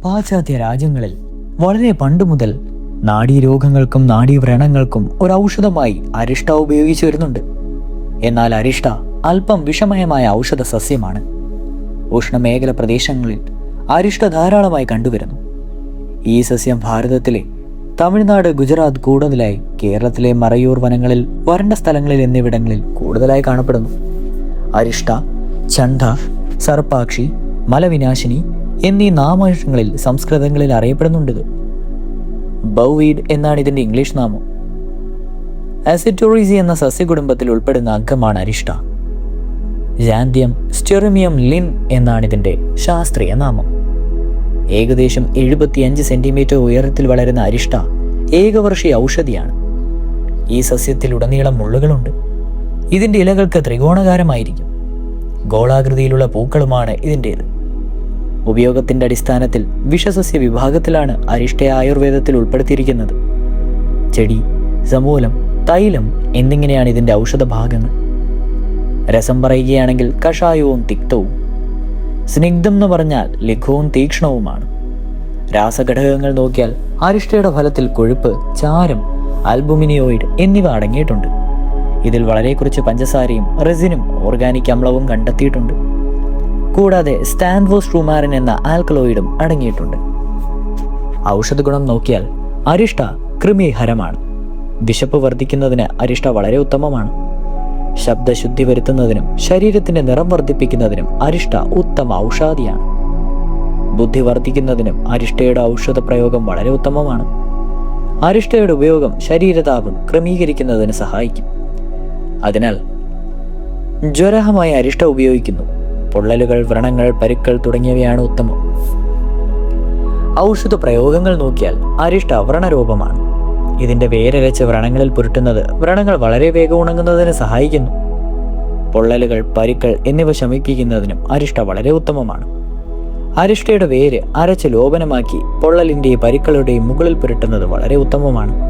പാശ്ചാത്യ രാജ്യങ്ങളിൽ വളരെ പണ്ട് മുതൽ നാഡീരോഗങ്ങൾക്കും നാഡീവ്രണങ്ങൾക്കും ഒരു ഔഷധമായി അരിഷ്ട ഉപയോഗിച്ചു വരുന്നുണ്ട്. എന്നാൽ അരിഷ്ട അല്പം വിഷമയമായ ഔഷധ സസ്യമാണ്. ഉഷ്ണമേഖല പ്രദേശങ്ങളിൽ അരിഷ്ട ധാരാളമായി കണ്ടുവരുന്നു. ഈ സസ്യം ഭാരതത്തിലെ തമിഴ്നാട്, ഗുജറാത്ത്, കൂടുതലായി കേരളത്തിലെ മറയൂർ വനങ്ങളിൽ, വരണ്ട സ്ഥലങ്ങളിൽ എന്നിവിടങ്ങളിൽ കൂടുതലായി കാണപ്പെടുന്നു. അരിഷ്ട, ചണ്ഡ, സർപ്പാക്ഷി, മലവിനാശിനി എന്നീ നാമാംശങ്ങളിൽ സംസ്കൃതങ്ങളിൽ അറിയപ്പെടുന്നുണ്ട്. ബൗവീഡ് എന്നാണ് ഇതിന്റെ ഇംഗ്ലീഷ് നാമം. അസിറ്റോറീസി എന്ന സസ്യകുടുംബത്തിൽ ഉൾപ്പെടുന്ന അംഗമാണ് അരിഷ്ട. ജാന്തിയം സ്റ്റെറിമിയം ലിൻ എന്നാണ് ഇതിന്റെ ശാസ്ത്രീയ നാമം. ഏകദേശം 75 സെന്റിമീറ്റർ ഉയരത്തിൽ വളരുന്ന അരിഷ്ട ഏകവർഷീയ ഔഷധിയാണ്. ഈ സസ്യത്തിലുടനീളം മുള്ളുകളുണ്ട്. ഇതിന്റെ ഇലകൾക്ക് ത്രികോണാകാരമായിരിക്കും. ഗോളാകൃതിയിലുള്ള പൂക്കളുമാണ് ഇതിൻ്റേത്. ഉപയോഗത്തിന്റെ അടിസ്ഥാനത്തിൽ വിഷസസ്യ വിഭാഗത്തിലാണ് അരിഷ്ടയെ ആയുർവേദത്തിൽ ഉൾപ്പെടുത്തിയിരിക്കുന്നത്. ചെടി, സമൂലം, തൈലം എന്നിങ്ങനെയാണ് ഇതിന്റെ ഔഷധ ഭാഗങ്ങൾ. രസം പറയുകയാണെങ്കിൽ കഷായവും തിക്തവും. സ്നിഗ്ധം എന്ന് പറഞ്ഞാൽ ലഘുവും തീക്ഷ്ണവുമാണ്. രാസഘടകങ്ങൾ നോക്കിയാൽ അരിഷ്ടയുടെ ഫലത്തിൽ കൊഴുപ്പ്, ചാരം, ആൽബുമിനിയോയിഡ് എന്നിവ അടങ്ങിയിട്ടുണ്ട്. ഇതിൽ വളരെ കുറച്ച് പഞ്ചസാരയും റെസിനും ഓർഗാനിക് അമ്ലവും കണ്ടെത്തിയിട്ടുണ്ട്. കൂടാതെ സ്റ്റാൻവോസ്ട്രൂമാരിൻ എന്ന ആൽക്കലോയിഡും അടങ്ങിയിട്ടുണ്ട്. ഔഷധ ഗുണം നോക്കിയാൽ അരിഷ്ട കൃമിഹരമാണ്. വിശപ്പ് വർദ്ധിക്കുന്നതിന് അരിഷ്ട വളരെ ഉത്തമമാണ്. ശബ്ദശുദ്ധി വരുത്തുന്നതിനും ശരീരത്തിന്റെ നിറം വർദ്ധിപ്പിക്കുന്നതിനും അരിഷ്ട ഉത്തമ ഔഷധിയാണ്. ബുദ്ധി വർദ്ധിക്കുന്നതിനും അരിഷ്ടയുടെ ഔഷധ പ്രയോഗം വളരെ ഉത്തമമാണ്. അരിഷ്ടയുടെ ഉപയോഗം ശരീരതാപം ക്രമീകരിക്കുന്നതിന് സഹായിക്കും. അതിനാൽ ജ്വരഹമായി അരിഷ്ട ഉപയോഗിക്കുന്നു. പൊള്ളലുകൾ, വ്രണങ്ങൾ, പരുക്കൾ തുടങ്ങിയവയാണ് ഉത്തമം. ഔഷധ പ്രയോഗങ്ങൾ നോക്കിയാൽ അരിഷ്ട വ്രണരൂപമാണ്. ഇതിന്റെ വേരരച്ച് വ്രണങ്ങളിൽ പുരട്ടുന്നത് വ്രണങ്ങൾ വളരെ വേഗം ഉണങ്ങുന്നതിന് സഹായിക്കുന്നു. പൊള്ളലുകൾ, പരുക്കൾ എന്നിവ ശമിപ്പിക്കുന്നതിനും അരിഷ്ട വളരെ ഉത്തമമാണ്. അരിഷ്ടയുടെ വേര് അരച്ച് ലോപനമാക്കി പൊള്ളലിന്റെയും പരുക്കളുടെയും മുകളിൽ പുരട്ടുന്നത് വളരെ ഉത്തമമാണ്.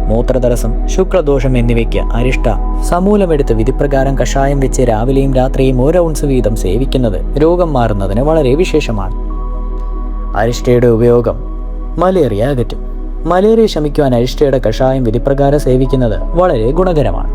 മൂത്രതടസ്സം, ശുക്ലദോഷം എന്നിവയ്ക്ക് അരിഷ്ട സമൂലമെടുത്ത് വിധിപ്രകാരം കഷായം വെച്ച് രാവിലെയും രാത്രിയും 1 ഔൺസ് വീതം സേവിക്കുന്നത് രോഗം മാറുന്നതിന് വളരെ വിശേഷമാണ്. അരിഷ്ടയുടെ ഉപയോഗം മലേറിയ അകറ്റും. മലേറിയ ശമിക്കുവാൻ അരിഷ്ടയുടെ കഷായം വിധിപ്രകാരം സേവിക്കുന്നത് വളരെ ഗുണകരമാണ്.